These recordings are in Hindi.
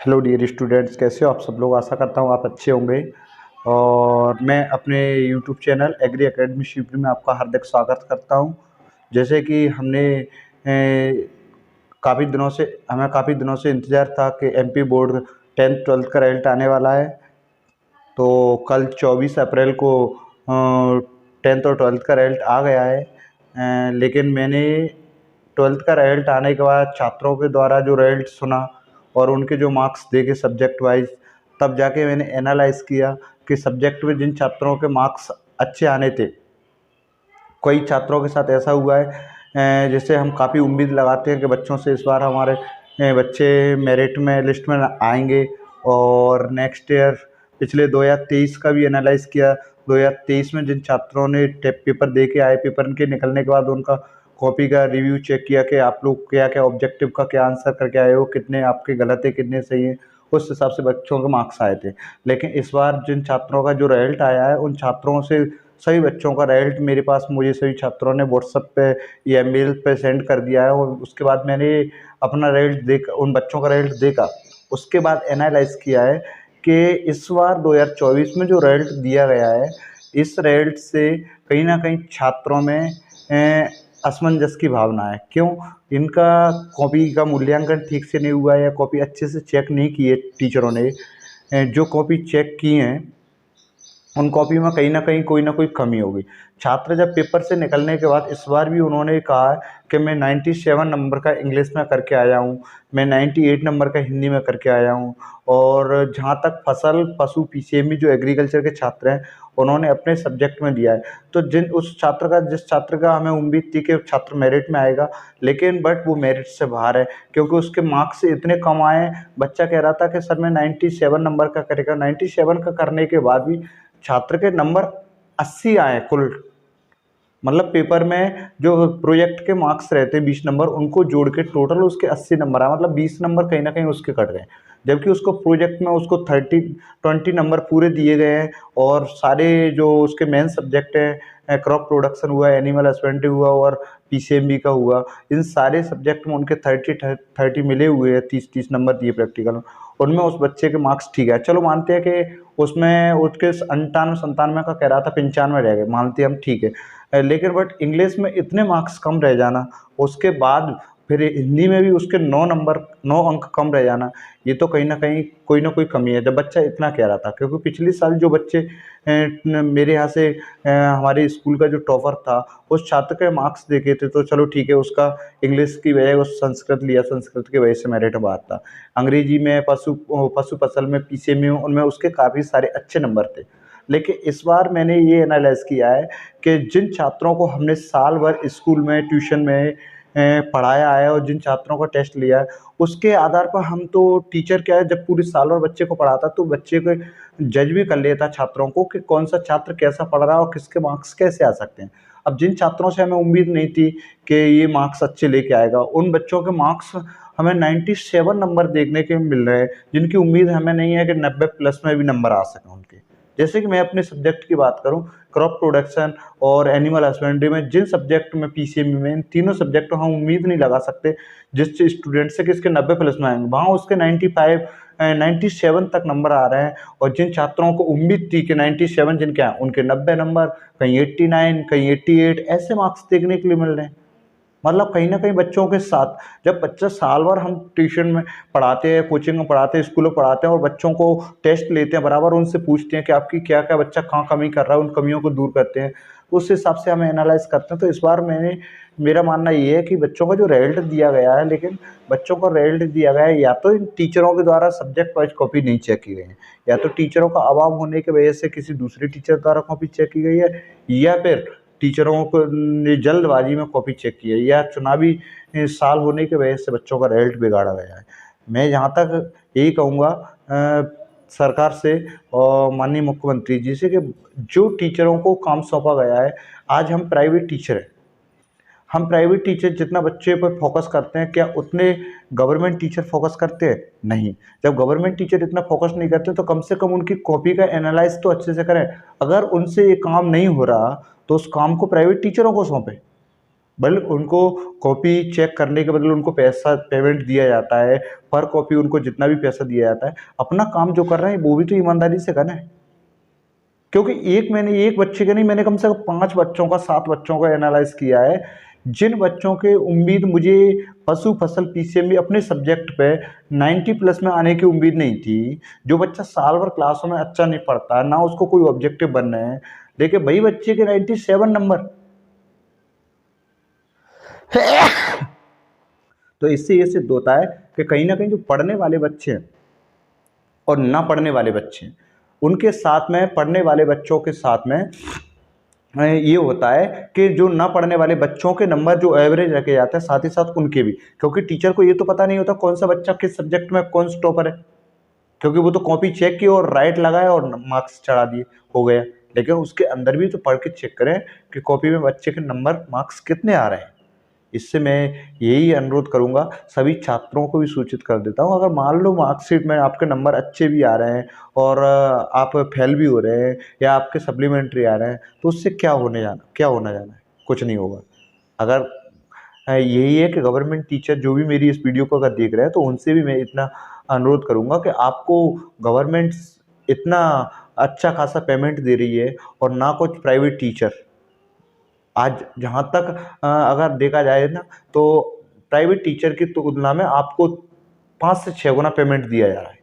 हेलो डियर स्टूडेंट्स, कैसे हो आप सब लोग। आशा करता हूँ आप अच्छे होंगे। और मैं अपने YouTube channel agri academy Shivpuri में आपका हार्दिक स्वागत करता हूँ। जैसे कि हमें काफ़ी दिनों से इंतज़ार था कि एमपी बोर्ड 10th 12th का रिजल्ट आने वाला है। तो कल 24 अप्रैल को 10th और 12th का रिजल्ट आ गया है। लेकिन मैंने 12th का रिजल्ट आने के बाद छात्रों के द्वारा जो रिजल्ट सुना और उनके जो मार्क्स देखे सब्जेक्ट वाइज, तब जाके मैंने एनालाइज़ किया कि सब्जेक्ट में जिन छात्रों के मार्क्स अच्छे आने थे, कई छात्रों के साथ ऐसा हुआ है जैसे हम काफ़ी उम्मीद लगाते हैं कि बच्चों से इस बार हमारे बच्चे मेरिट में लिस्ट में आएंगे। और नेक्स्ट ईयर पिछले 2023 का भी एनालाइज़ किया। 2023 में जिन छात्रों ने टेप पेपर दे के आए, पेपर के निकलने के बाद उनका कॉपी का रिव्यू चेक किया कि आप लोग क्या क्या ऑब्जेक्टिव का क्या आंसर करके आए हो, कितने आपके गलत है कितने सही है, उस हिसाब से बच्चों के मार्क्स आए थे। लेकिन इस बार जिन छात्रों का जो रिजल्ट आया है, उन छात्रों से सभी बच्चों का रिजल्ट मेरे पास मुझे सभी छात्रों ने व्हाट्सएप पे या मेल पे सेंड कर दिया है। और उसके बाद मैंने अपना रिजल्ट देखा, उन बच्चों का रिजल्ट देखा, उसके बाद एनालाइज किया है कि इस बार 2024 में जो रिजल्ट दिया गया है, इस रिजल्ट से कहीं ना कहीं छात्रों में असमंजस की भावना है। क्यों? इनका कॉपी का मूल्यांकन ठीक से नहीं हुआ है या कॉपी अच्छे से चेक नहीं की है टीचरों ने। जो कॉपी चेक की हैं उन कॉपी में कहीं कोई ना कोई कमी होगी। छात्र जब पेपर से निकलने के बाद इस बार भी उन्होंने कहा कि मैं 97 नंबर का इंग्लिश में करके आया हूँ, मैं 98 नंबर का हिंदी में करके आया हूँ। और जहाँ तक फसल पशु पीसीएमबी जो एग्रीकल्चर के छात्र हैं, उन्होंने अपने सब्जेक्ट में दिया है। तो जिस छात्र का हमें उम्मीद थी कि छात्र मेरिट में आएगा, लेकिन बट वो मेरिट से बाहर है क्योंकि उसके मार्क्स इतने कम आए। बच्चा कह रहा था कि सर मैं 97 नंबर का करेगा। 97 का करने के बाद भी छात्र के नंबर 80 आए कुल। मतलब पेपर में जो प्रोजेक्ट के मार्क्स रहते हैं 20 नंबर, उनको जोड़ के टोटल उसके 80 नंबर आए। मतलब 20 नंबर कहीं ना कहीं उसके कट गए, जबकि उसको प्रोजेक्ट में उसको 20 नंबर पूरे दिए गए हैं। और सारे जो उसके मेन सब्जेक्ट हैं, क्रॉप प्रोडक्शन हुआ, एनिमल हस्बेंड्री हुआ और पीसीएमबी का हुआ, इन सारे सब्जेक्ट में उनके 30 मिले हुए हैं। 30 नंबर दिए प्रैक्टिकल में, उनमें उस बच्चे के मार्क्स ठीक है। चलो मानते हैं कि उसमें उसके 98 97 का कह रहा था, 95 रह गए, मानते हैं हम, ठीक है। लेकिन बट इंग्लिश में इतने मार्क्स कम रह जाना, उसके बाद फिर हिंदी में भी उसके 9 अंक कम रह जाना, ये तो कहीं ना कोई कमी है जब बच्चा इतना कह रहा था। क्योंकि पिछले साल जो बच्चे मेरे यहाँ से हमारे स्कूल का जो टॉपर था, उस छात्र के मार्क्स देखे थे तो चलो ठीक है, उसका इंग्लिश की वजह उस संस्कृत लिया, संस्कृत की वजह से मेरिट बात था। अंग्रेजी में पशु फसल में पीसीएमबी में उनमें उसके काफ़ी सारे अच्छे नंबर थे। लेकिन इस बार मैंने ये एनालाइज़ किया है कि जिन छात्रों को हमने साल भर स्कूल में ट्यूशन में पढ़ाया है और जिन छात्रों का टेस्ट लिया है, उसके आधार पर हम तो टीचर क्या है, जब पूरे साल भर बच्चे को पढ़ाता तो बच्चे को जज भी कर लेता छात्रों को कि कौन सा छात्र कैसा पढ़ रहा है और किसके मार्क्स कैसे आ सकते हैं। अब जिन छात्रों से हमें उम्मीद नहीं थी कि ये मार्क्स अच्छे लेके आएगा, उन बच्चों के मार्क्स हमें 97 नंबर देखने के मिल रहे हैं, जिनकी उम्मीद हमें नहीं है कि 90 प्लस में भी नंबर आ सकें उनके। जैसे कि मैं अपने सब्जेक्ट की बात करूं, क्रॉप प्रोडक्शन और एनिमल हस्बेंड्री में, जिन सब्जेक्ट में पीसीएमबी में, इन तीनों सब्जेक्ट में हम उम्मीद नहीं लगा सकते जिस स्टूडेंट से कि इसके 90 प्लस में आएंगे, वहाँ उसके 95 97 तक नंबर आ रहे हैं। और जिन छात्रों को उम्मीद थी कि 97 जिनके हैं उनके 90 नंबर, कहीं 89, कहीं 88, ऐसे मार्क्स देखने के लिए मिल रहे हैं। मतलब कहीं न कहीं बच्चों के साथ, जब बच्चा साल भर हम ट्यूशन में पढ़ाते हैं, कोचिंग में पढ़ाते हैं, स्कूल में पढ़ाते हैं और बच्चों को टेस्ट लेते हैं, बराबर उनसे पूछते हैं कि आपकी क्या-क्या बच्चा कहाँ कमी कर रहा है, उन कमियों को दूर करते हैं। तो उस हिसाब से हम एनालाइज़ करते हैं। तो इस बार मेरा मानना ये है कि बच्चों का जो रिज़ल्ट दिया गया है, लेकिन बच्चों को रिज़ल्ट दिया गया है या तो इन टीचरों के द्वारा सब्जेक्ट वाइज़ कॉपी नहीं चेक की गई है, या तो टीचरों का अभाव होने की वजह से किसी दूसरे टीचर द्वारा कॉपी चेक की गई है, या फिर टीचरों को ने जल्दबाजी में कॉपी चेक की है, या चुनावी साल होने की वजह से बच्चों का रिजल्ट बिगाड़ा गया है। मैं जहाँ तक यही कहूँगा सरकार से और माननीय मुख्यमंत्री जी से कि जो टीचरों को काम सौंपा गया है, आज हम प्राइवेट टीचर हैं, हम प्राइवेट टीचर जितना बच्चे पर फोकस करते हैं, क्या उतने गवर्नमेंट टीचर फोकस करते हैं? नहीं। जब गवर्नमेंट टीचर इतना फोकस नहीं करते तो कम से कम उनकी कॉपी का एनालाइज़ तो अच्छे से करें। अगर उनसे ये काम नहीं हो रहा तो उस काम को प्राइवेट टीचरों को सौंपें। बल्कि उनको कॉपी चेक करने के बदले उनको पैसा पेमेंट दिया जाता है, पर कॉपी उनको जितना भी पैसा दिया जाता है, अपना काम जो कर रहे हैं वो भी तो ईमानदारी से करें। क्योंकि एक बच्चे का नहीं, मैंने कम से कम 5 बच्चों का 7 बच्चों का एनालाइज किया है, जिन बच्चों के उम्मीद मुझे पशु फसल पीसीएम में अपने सब्जेक्ट पे 90 प्लस में आने की उम्मीद नहीं थी, जो बच्चा साल भर क्लासों में अच्छा नहीं पढ़ता, ना उसको कोई ऑब्जेक्टिव बनना है, लेकिन वही बच्चे के 97 नंबर। तो इससे ये सिद्ध होता है कि कहीं ना कहीं जो पढ़ने वाले बच्चे हैं और ना पढ़ने वाले बच्चे हैं, उनके साथ में पढ़ने वाले बच्चों के साथ में ये होता है कि जो ना पढ़ने वाले बच्चों के नंबर जो एवरेज रखे जाते हैं, साथ ही साथ उनके भी, क्योंकि टीचर को ये तो पता नहीं होता कौन सा बच्चा किस सब्जेक्ट में कौन सा टॉपर है, क्योंकि वो तो कॉपी चेक की और राइट लगाए और मार्क्स चढ़ा दिए, हो गया। लेकिन उसके अंदर भी तो पढ़ के चेक करें कि कॉपी में बच्चे के नंबर मार्क्स कितने आ रहे हैं। इससे मैं यही अनुरोध करूंगा, सभी छात्रों को भी सूचित कर देता हूं, अगर मान लो मार्कशीट में आपके नंबर अच्छे भी आ रहे हैं और आप फेल भी हो रहे हैं या आपके सप्लीमेंट्री आ रहे हैं, तो उससे क्या होना जाना है, कुछ नहीं होगा। अगर यही है कि गवर्नमेंट टीचर जो भी मेरी इस वीडियो को अगर देख रहे हैं, तो उनसे भी मैं इतना अनुरोध करूंगा कि आपको गवर्नमेंट इतना अच्छा खासा पेमेंट दे रही है और ना कुछ प्राइवेट टीचर, आज जहाँ तक अगर देखा जाए ना, तो प्राइवेट टीचर की तुलना में आपको 5 से 6 गुना पेमेंट दिया जा रहा है।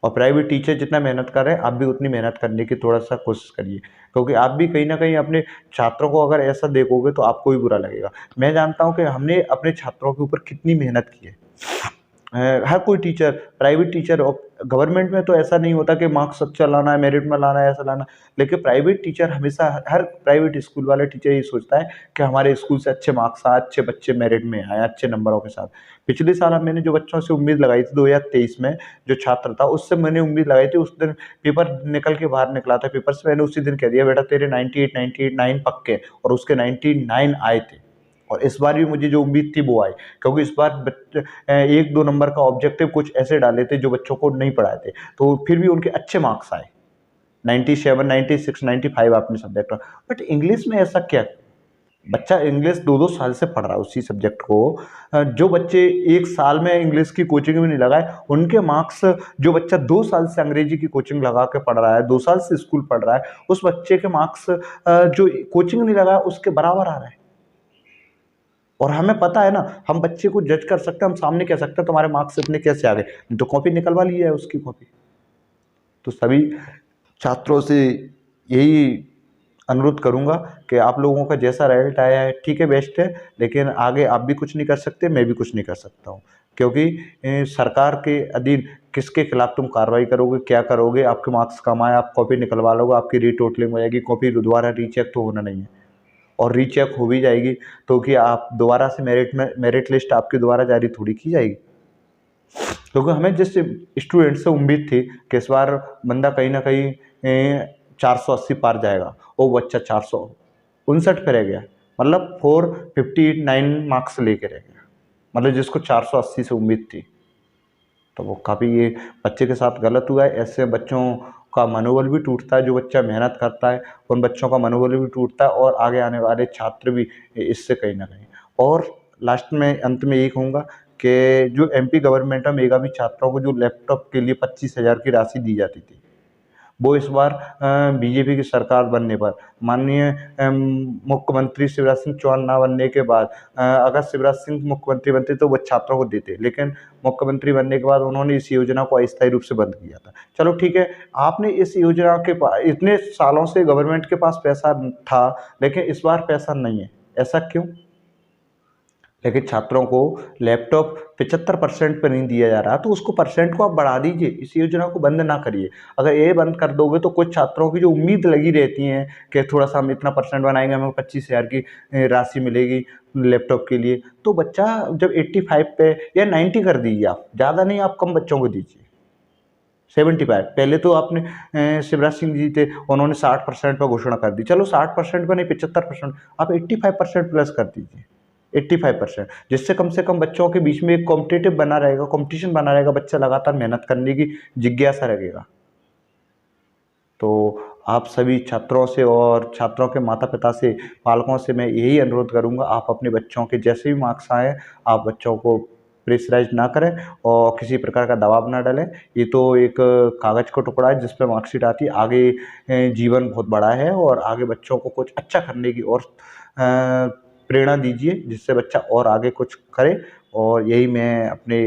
और प्राइवेट टीचर जितना मेहनत कर रहे हैं, आप भी उतनी मेहनत करने की थोड़ा सा कोशिश करिए, क्योंकि आप भी कहीं ना कहीं अपने छात्रों को अगर ऐसा देखोगे तो आपको भी बुरा लगेगा। मैं जानता हूँ कि हमने अपने छात्रों के ऊपर कितनी मेहनत की है। हर कोई टीचर, प्राइवेट टीचर और गवर्नमेंट में तो ऐसा नहीं होता कि मार्क्स अच्छा लाना है, मेरिट में लाना है, ऐसा लाना, लेकिन प्राइवेट टीचर हमेशा, हर प्राइवेट स्कूल वाले टीचर ये सोचता है कि हमारे स्कूल से अच्छे मार्क्स आए, अच्छे बच्चे मेरिट में आए अच्छे नंबरों के साथ। पिछले साल मैंने जो बच्चों से उम्मीद लगाई थी 2023 में, जो छात्र था उससे मैंने उम्मीद लगाई थी, उस दिन पेपर निकल के बाहर निकला था, पेपर से मैंने उसी दिन कह दिया बेटा तेरे 98 9 पक्के, और उसके 99 आए थे। और इस बार भी मुझे जो उम्मीद थी वो आई, क्योंकि इस बार बच्चे 1-2 नंबर का ऑब्जेक्टिव कुछ ऐसे डाले थे जो बच्चों को नहीं पढ़ाए थे, तो फिर भी उनके अच्छे मार्क्स आए, 97 96 95 अपने सब्जेक्ट में। बट इंग्लिश में ऐसा क्या, बच्चा इंग्लिश 2-2 साल से पढ़ रहा है उसी सब्जेक्ट को, जो बच्चे 1 साल में इंग्लिश की कोचिंग भी नहीं लगाए, उनके मार्क्स, जो बच्चा 2 साल से अंग्रेजी की कोचिंग लगा के पढ़ रहा है, 2 साल से स्कूल पढ़ रहा है, उस बच्चे के मार्क्स जो कोचिंग नहीं लगाया उसके बराबर आ रहे हैं। और हमें पता है ना, हम बच्चे को जज कर सकते हैं, हम सामने कह सकते हैं तुम्हारे मार्क्स इतने कैसे आ गए, नहीं तो कॉपी निकलवा ली है उसकी कॉपी। तो सभी छात्रों से यही अनुरोध करूंगा कि आप लोगों का जैसा रिजल्ट आया है ठीक है, बेस्ट है, लेकिन आगे आप भी कुछ नहीं कर सकते, मैं भी कुछ नहीं कर सकता हूँ, क्योंकि सरकार के अधीन किसके खिलाफ तुम कार्रवाई करोगे, क्या करोगे, आपके मार्क्स कम आए, आप कॉपी निकलवा लोगे, आपकी रीटोटलिंग हो जाएगी, कॉपी दोबारा रीचेक तो होना नहीं है, और रीचेक हो भी जाएगी तो कि आप दोबारा से मेरिट लिस्ट आपकी दोबारा जारी थोड़ी की जाएगी। क्योंकि हमें जिस स्टूडेंट से उम्मीद थी कि इस बार बंदा कहीं ना कहीं 480 पार जाएगा, वो बच्चा 459 पे रह गया, मतलब 459 मार्क्स लेके रह गया, मतलब जिसको 480 से उम्मीद थी। तो वो काफ़ी ये बच्चे के साथ गलत हुआ है। ऐसे बच्चों का मनोबल भी टूटता है, जो बच्चा मेहनत करता है उन बच्चों का मनोबल भी टूटता है, और आगे आने वाले छात्र भी इससे कहीं ना कहीं। और लास्ट में अंत में यही कहूँगा कि जो एमपी गवर्नमेंट है, मेगावी छात्रों को जो लैपटॉप के लिए 25,000 की राशि दी जाती थी, वो इस बार बीजेपी की सरकार बनने पर, माननीय मुख्यमंत्री शिवराज सिंह चौहान ना बनने के बाद, अगर शिवराज सिंह मुख्यमंत्री बनते तो वो छात्रों को देते, लेकिन मुख्यमंत्री बनने के बाद उन्होंने इस योजना को अस्थायी रूप से बंद किया था। चलो ठीक है, आपने इस योजना के इतने सालों से गवर्नमेंट के पास पैसा था, लेकिन इस बार पैसा नहीं है, ऐसा क्यों? लेकिन छात्रों को लैपटॉप 75% पर नहीं दिया जा रहा, तो उसको परसेंट को आप बढ़ा दीजिए, इस योजना को बंद ना करिए। अगर ये बंद कर दोगे तो कुछ छात्रों की जो उम्मीद लगी रहती है कि थोड़ा सा हम इतना परसेंट बनाएंगे, हमें 25,000 की राशि मिलेगी लैपटॉप के लिए, तो बच्चा जब 85 पे या 90 कर दीजिए, आप ज़्यादा नहीं, आप कम बच्चों को दीजिए 75। पहले तो आपने शिवराज सिंह जी थे, उन्होंने 60% पर घोषणा कर दी, चलो 60% पर नहीं 75%, आप 85% प्लस कर दीजिए, 85%, जिससे कम से कम बच्चों के बीच में एक कॉम्पिटिटिव बना रहेगा, कंपटीशन बना रहेगा, बच्चा लगातार मेहनत करने की जिज्ञासा रखेगा। तो आप सभी छात्रों से और छात्रों के माता पिता से, पालकों से मैं यही अनुरोध करूँगा, आप अपने बच्चों के जैसे भी मार्क्स आएँ, आप बच्चों को प्रेशराइज़ ना करें और किसी प्रकार का दबाव ना डालें। ये तो एक कागज़ का टुकड़ा है जिस पे मार्कशीट आती है, आगे जीवन बहुत बड़ा है और आगे बच्चों को कुछ अच्छा करने की और प्रेरणा दीजिए, जिससे बच्चा और आगे कुछ करे। और यही मैं अपने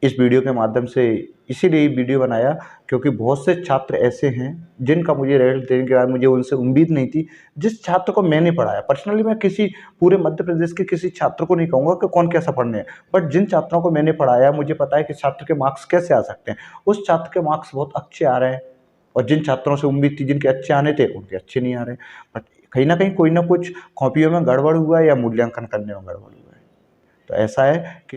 इस वीडियो के माध्यम से इसीलिए ये वीडियो बनाया, क्योंकि बहुत से छात्र ऐसे हैं जिनका मुझे रिजल्ट देने के बाद मुझे उनसे उम्मीद नहीं थी। जिस छात्र को मैंने पढ़ाया पर्सनली, मैं किसी पूरे मध्य प्रदेश के किसी छात्र को नहीं कहूँगा कि कौन कैसा पढ़ने है, बट जिन छात्रों को मैंने पढ़ाया मुझे पता है कि छात्र के मार्क्स कैसे आ सकते हैं। उस छात्र के मार्क्स बहुत अच्छे आ रहे हैं और जिन छात्रों से उम्मीद थी जिनके अच्छे आने थे, उनके अच्छे नहीं आ रहे। बट कहीं न कहीं कोई ना कुछ कॉपियों में गड़बड़ हुआ है या मूल्यांकन करने में गड़बड़ हुआ है। तो ऐसा है कि